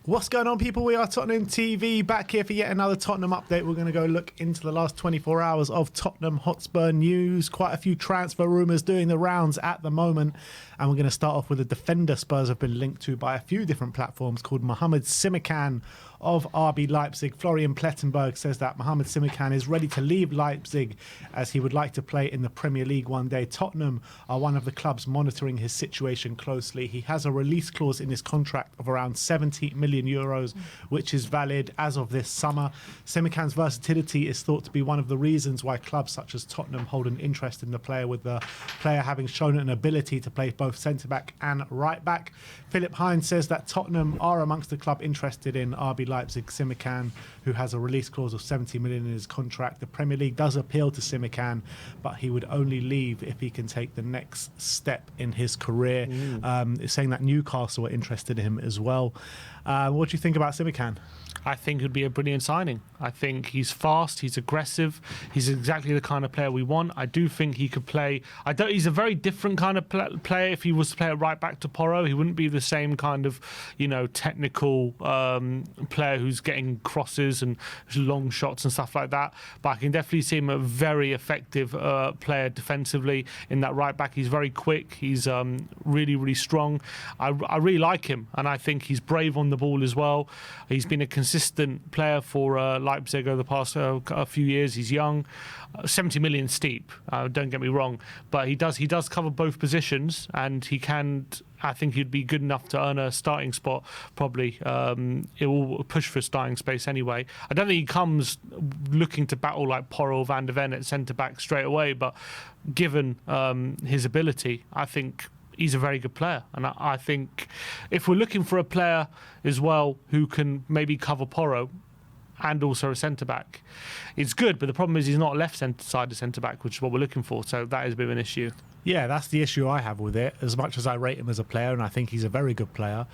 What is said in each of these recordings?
What's going on, people? We are Tottenham TV, back here for yet another Tottenham update. We're going to go look into the last 24 hours of Tottenham Hotspur news. Quite a few transfer rumours doing the rounds at the moment. And we're going to start off with a defender Spurs have been linked to by a few different platforms called Mohamed Simakan of RB Leipzig. Florian Plettenberg says that Mohamed Simakan is ready to leave Leipzig as he would like to play in the Premier League one day. Tottenham are one of the clubs monitoring his situation closely. He has a release clause in his contract of around 70 million euros, which is valid as of this summer. Simakan's versatility is thought to be one of the reasons why clubs such as Tottenham hold an interest in the player, with the player having shown an ability to play both centre-back and right-back. Philip Hines says that Tottenham are amongst the club interested in RB Leipzig Simakan, who has a release clause of 70 million in his contract. The Premier League does appeal to Simakan, but he would only leave if he can take the next step in his career. It's saying that Newcastle are interested in him as well. What do you think about Simakan? I think it would be a brilliant signing. I think he's fast, he's aggressive, he's exactly the kind of player we want. I do think he could play. He's a very different kind of player. If he was to play at right back to Porro, he wouldn't be the same kind of, technical player who's getting crosses and long shots and stuff like that. But I can definitely see him a very effective player defensively in that right back. He's very quick. He's really, really strong. I really like him, and I think he's brave on the ball as well. He's been a consistent player for Leipzig over the past a few years. He's young, 70 million steep. Don't get me wrong, but he does cover both positions, and he can. I think he'd be good enough to earn a starting spot. Probably, it will push for starting space anyway. I don't think he comes looking to battle like Porro, Van der Ven at centre back straight away. But given his ability, I think he's a very good player, and I think if we're looking for a player as well who can maybe cover Porro and also a centre-back, it's good, but the problem is he's not left-sided centre-back, which is what we're looking for, so that is a bit of an issue. Yeah, that's the issue I have with it. As much as I rate him as a player, and I think he's a very good player,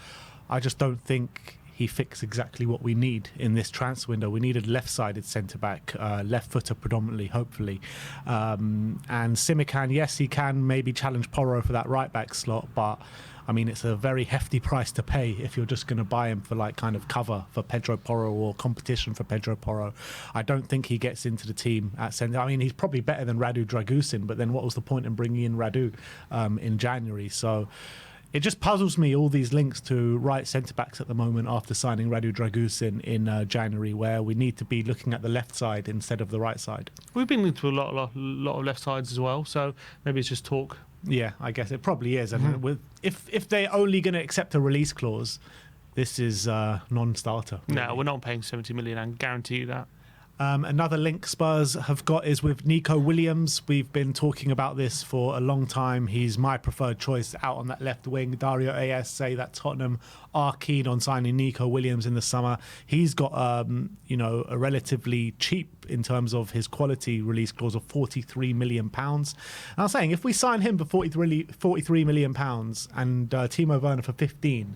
I just don't think he fixed exactly what we need in this transfer window. We needed left-sided centre-back, left-footer predominantly, hopefully. And Simakan, yes, he can maybe challenge Porro for that right-back slot, but I mean, it's a very hefty price to pay if you're just going to buy him for like kind of cover for Pedro Porro or competition for Pedro Porro. I don't think he gets into the team at centre. I mean, he's probably better than Radu Dragusin, but then what was the point in bringing in Radu in January? So it just puzzles me, all these links to right centre-backs at the moment after signing Radu Dragusin in January, where we need to be looking at the left side instead of the right side. We've been linked to a lot of left sides as well, so maybe it's just talk. Yeah, I guess it probably is. And if they're only going to accept a release clause, this is non-starter. Really. No, we're not paying 70 million, I can guarantee you that. Another link Spurs have got is with Nico Williams. We've been talking about this for a long time. He's my preferred choice out on that left wing. Dario AS say that Tottenham are keen on signing Nico Williams in the summer. He's got a relatively cheap, in terms of his quality, release clause of £43 million. And I was saying, if we sign him for £43 million and Timo Werner for 15,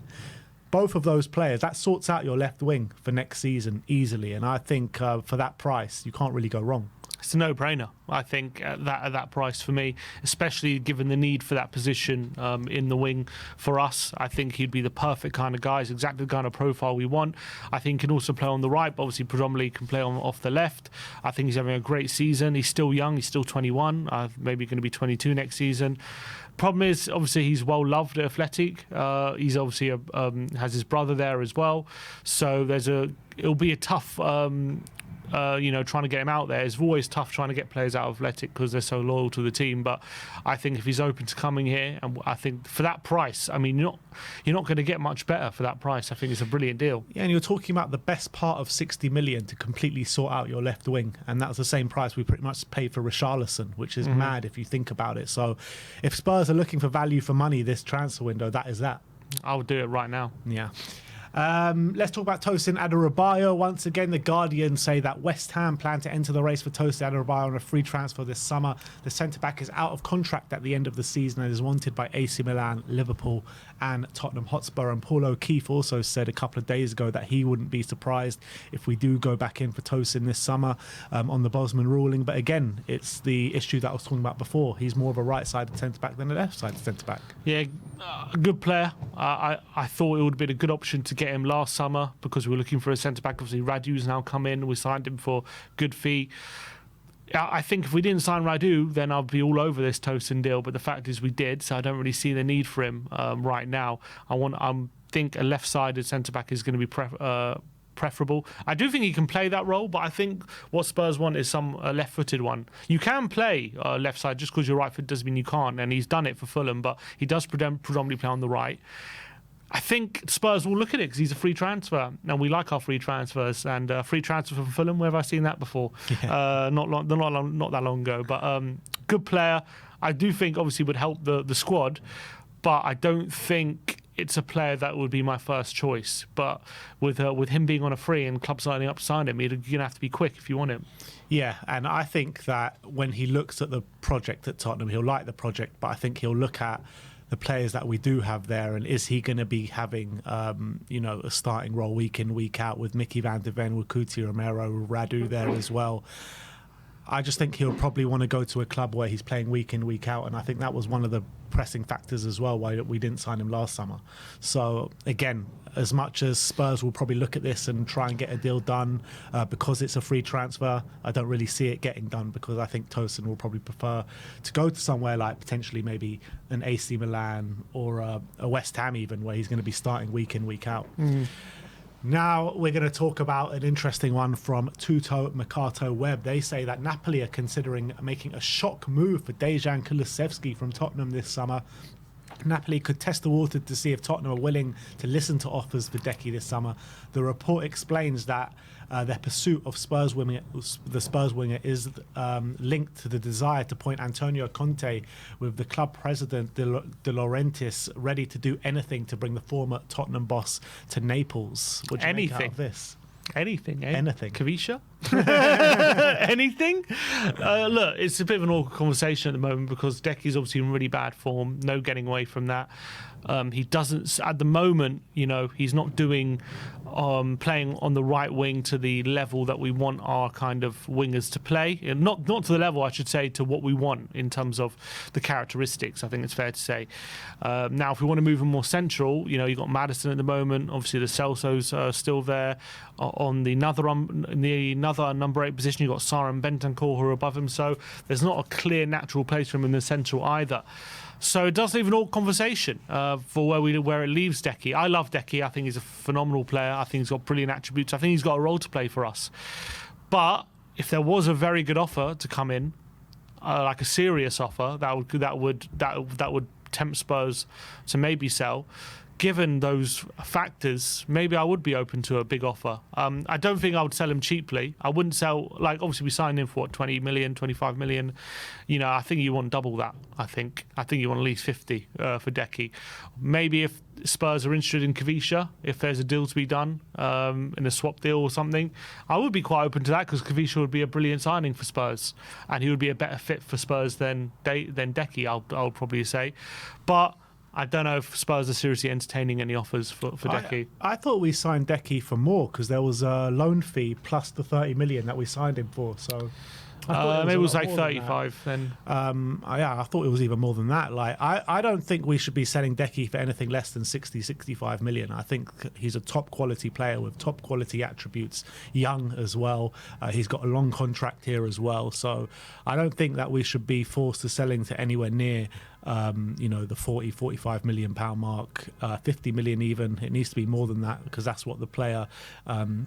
both of those players, that sorts out your left wing for next season easily. And I think for that price, you can't really go wrong. It's a no-brainer, I think, at that price for me, especially given the need for that position in the wing for us. I think he'd be the perfect kind of guy. He's exactly the kind of profile we want. I think he can also play on the right, but obviously predominantly can play off the left. I think he's having a great season. He's still young. He's still 21. Maybe going to be 22 next season. Problem is, obviously, he's well loved at Athletic. He's obviously has his brother there as well. So it'll be a tough trying to get him out there. It's always tough trying to get players out of Athletic because they're so loyal to the team. But I think if he's open to coming here, and I think for that price, I mean, you're not going to get much better for that price. I think it's a brilliant deal. Yeah, and you're talking about the best part of 60 million to completely sort out your left wing, and that's the same price we pretty much paid for Richarlison, which is mad if you think about it. So if Spurs are looking for value for money this transfer window, that is that. I would do it right now. Yeah. Let's talk about Tosin Adarabioyo. Once again, the Guardian say that West Ham plan to enter the race for Tosin Adarabioyo on a free transfer this summer. The centre-back is out of contract at the end of the season and is wanted by AC Milan, Liverpool and Tottenham Hotspur. And Paul O'Keefe also said a couple of days ago that he wouldn't be surprised if we do go back in for Tosin this summer on the Bosman ruling. But again, it's the issue that I was talking about before. He's more of a right-sided centre-back than a left-sided centre-back. Yeah, good player. I thought it would have been a good option to get get him last summer because we were looking for a centre back. Obviously, Radu's now come in. We signed him for good fee. I think if we didn't sign Radu, then I'd be all over this Tosin deal. But the fact is we did, so I don't really see the need for him right now. I think a left-sided centre-back is going to be preferable. I do think he can play that role, but I think what Spurs want is some left-footed one. You can play left side just because you're right foot doesn't mean you can't, and he's done it for Fulham, but he does predominantly play on the right. I think Spurs will look at it because he's a free transfer, and we like our free transfers. And free transfer from Fulham, where have I seen that before? Yeah. Not that long ago. But good player. I do think obviously would help the squad, but I don't think it's a player that would be my first choice. But with him being on a free and clubs lining up to sign him, you're going to have to be quick if you want him. Yeah, and I think that when he looks at the project at Tottenham, he'll like the project, but I think he'll look at the players that we do have there, and is he going to be having, a starting role week in, week out with Mickey van de Ven, with Cuti Romero, Radu there as well. I just think he'll probably want to go to a club where he's playing week in, week out, and I think that was one of the pressing factors as well why we didn't sign him last summer. So again, as much as Spurs will probably look at this and try and get a deal done because it's a free transfer, I don't really see it getting done, because I think Tosin will probably prefer to go to somewhere like potentially maybe an AC Milan or a West Ham even, where he's going to be starting week in, week out. Now we're going to talk about an interesting one from Tutto Mercato Web. They say that Napoli are considering making a shock move for Dejan Kulusevski from Tottenham this summer. Napoli could test the water to see if Tottenham are willing to listen to offers for Decky this summer. The report explains that their pursuit of the Spurs winger is linked to the desire to point Antonio Conte, with the club president De Laurentiis ready to do anything to bring the former Tottenham boss to Naples. What do you make out of this? Anything. Kavisha? Anything? Look, it's a bit of an awkward conversation at the moment because Decky's obviously in really bad form. No getting away from that. He doesn't, at the moment, he's not doing playing on the right wing to the level that we want our kind of wingers to play. Not to the level, I should say, to what we want in terms of the characteristics, I think it's fair to say. Now, if we want to move him more central, you've got Maddison at the moment. Obviously, the Celso's still there. On the another number 8 position, you've got Sarr and Bentancur who are above him. So there's not a clear natural place for him in the central either. So it does leave an awkward conversation for where it leaves Decky. I love Decky. I think he's a phenomenal player. I think he's got brilliant attributes. I think he's got a role to play for us. But if there was a very good offer to come in, like a serious offer, that would tempt Spurs to maybe sell. Given those factors, maybe I would be open to a big offer. I don't think I would sell him cheaply. I wouldn't sell, obviously we signed him for what, 20 million, 25 million. I think you want double that, I think you want at least 50 for Decky. Maybe if Spurs are interested in Kavisha, if there's a deal to be done in a swap deal or something, I would be quite open to that, because Kavisha would be a brilliant signing for Spurs, and he would be a better fit for Spurs than Decky, I'll probably say. But I don't know if Spurs are seriously entertaining any offers for Decky. I thought we signed Decky for more, because there was a loan fee plus the 30 million that we signed him for. So maybe it was like 35 then. I thought it was even more than that. I don't think we should be selling Decky for anything less than 65 million. I think he's a top quality player with top quality attributes, young as well. He's got a long contract here as well. So I don't think that we should be forced to selling to anywhere near the 40-45 million pound mark, 50 million even. It needs to be more than that, because that's what the player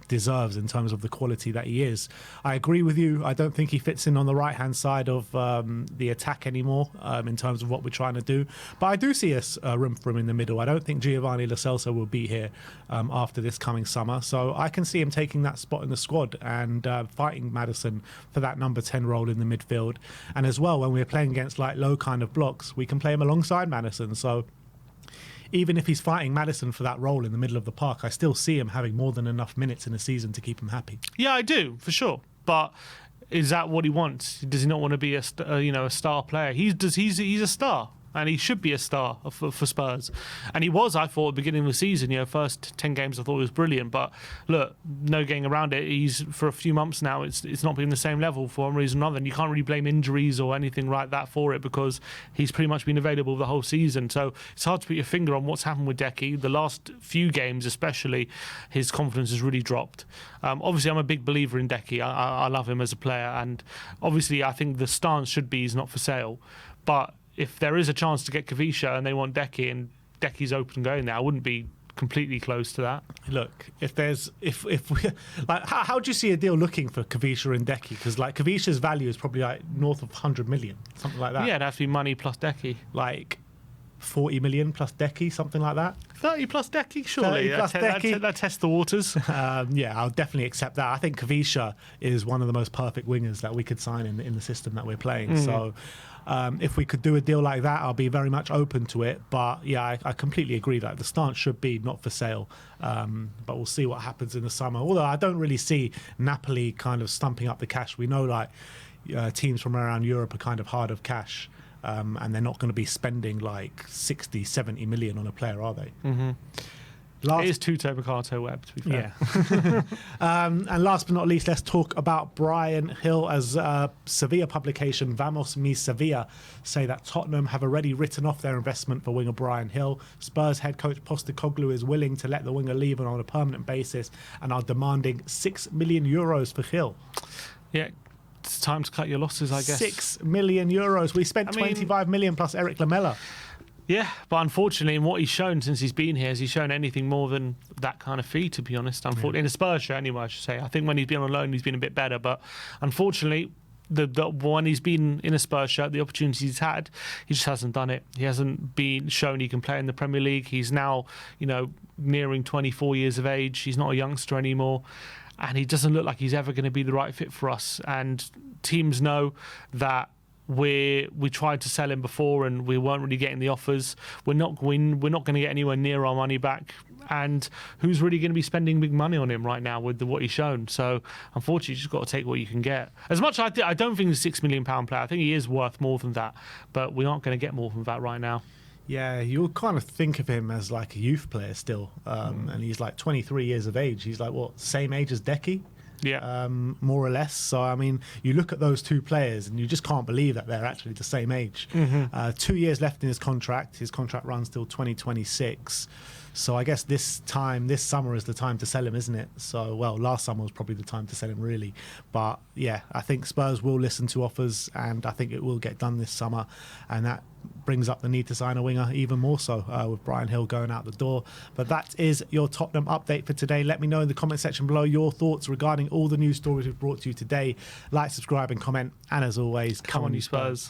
deserves in terms of the quality that he is. I agree with you. I don't think he fits in on the right hand side of the attack anymore in terms of what we're trying to do, but I do see a room for him in the middle. I don't think Giovanni Lo Celso will be here after this coming summer, so I can see him taking that spot in the squad and fighting Maddison for that number 10 role in the midfield. And as well, when we're playing against low kind of blocks, we can play him alongside Maddison. So even if he's fighting Maddison for that role in the middle of the park, I still see him having more than enough minutes in a season to keep him happy. Yeah, I do, for sure. But is that what he wants? Does he not want to be a star player? He's a star. and he should be a star for Spurs. And he was, I thought, at the beginning of the season. First 10 games I thought he was brilliant, but look, no getting around it. He's for a few months now. It's not been the same level for one reason or another. And you can't really blame injuries or anything like that for it because he's pretty much been available the whole season. So it's hard to put your finger on what's happened with Decky. The last few games, especially, his confidence has really dropped. Obviously, I'm a big believer in Decky. I love him as a player, and obviously, I think the stance should be he's not for sale, but if there is a chance to get Kavisha and they want Decky and Decky's open going there, I wouldn't be completely close to that. Look, if we like, how do you see a deal looking for Kavisha and Decky? Because like Kavisha's value is probably like north of 100 million, something like that. Yeah, it'd have to be money plus Decky. Like 40 million plus Decky, something like that. 30 plus Decky, surely. 30 plus Decky. That tests the waters. Yeah, I'll definitely accept that. I think Kavisha is one of the most perfect wingers that we could sign in the system that we're playing. So if we could do a deal like that, I'll be very much open to it. But yeah, I completely agree that the stance should be not for sale. But we'll see what happens in the summer. Although I don't really see Napoli kind of stumping up the cash. We know like teams from around Europe are kind of hard of cash. And they're not going to be spending like 60, 70 million on a player, are they? Mm-hmm. It is Tuto Mercato Web, to be fair. Yeah. And last but not least, let's talk about Bryan Gil. As Sevilla publication Vamos Mi Sevilla say that Tottenham have already written off their investment for winger Bryan Gil. Spurs head coach Postecoglou is willing to let the winger leave on a permanent basis and are demanding €6 million for Gil. Yeah. It's time to cut your losses, I guess. €6 million. We spent 25 million plus Eric Lamela. Yeah, but unfortunately, in what he's shown since he's been here, has he shown anything more than that kind of fee, to be honest? Unfortunately, in a Spurs shirt, anyway, I should say. I think when he's been on loan, he's been a bit better, but unfortunately, the when he's been in a Spurs shirt, the opportunities he's had, he just hasn't done it. He hasn't been shown he can play in the Premier League. He's now, nearing 24 years of age. He's not a youngster anymore. And he doesn't look like he's ever going to be the right fit for us. And teams know that we tried to sell him before and we weren't really getting the offers. We're not going to get anywhere near our money back. And who's really going to be spending big money on him right now with what he's shown? So unfortunately, you just got to take what you can get. As much as I don't think he's a £6 million player. I think he is worth more than that. But we aren't going to get more than that right now. Yeah, you'll kind of think of him as like a youth player still. And he's like 23 years of age. He's like, what, same age as Decky? Yeah. More or less. So, I mean, you look at those two players and you just can't believe that they're actually the same age. 2 years left in his contract. His contract runs till 2026. So I guess this summer is the time to sell him, isn't it? So, well, last summer was probably the time to sell him, really. But, yeah, I think Spurs will listen to offers and I think it will get done this summer. And that brings up the need to sign a winger even more so with Bryan Gil going out the door. But that is your Tottenham update for today. Let me know in the comment section below your thoughts regarding all the news stories we've brought to you today. Like, subscribe and comment. And as always, come on you Spurs.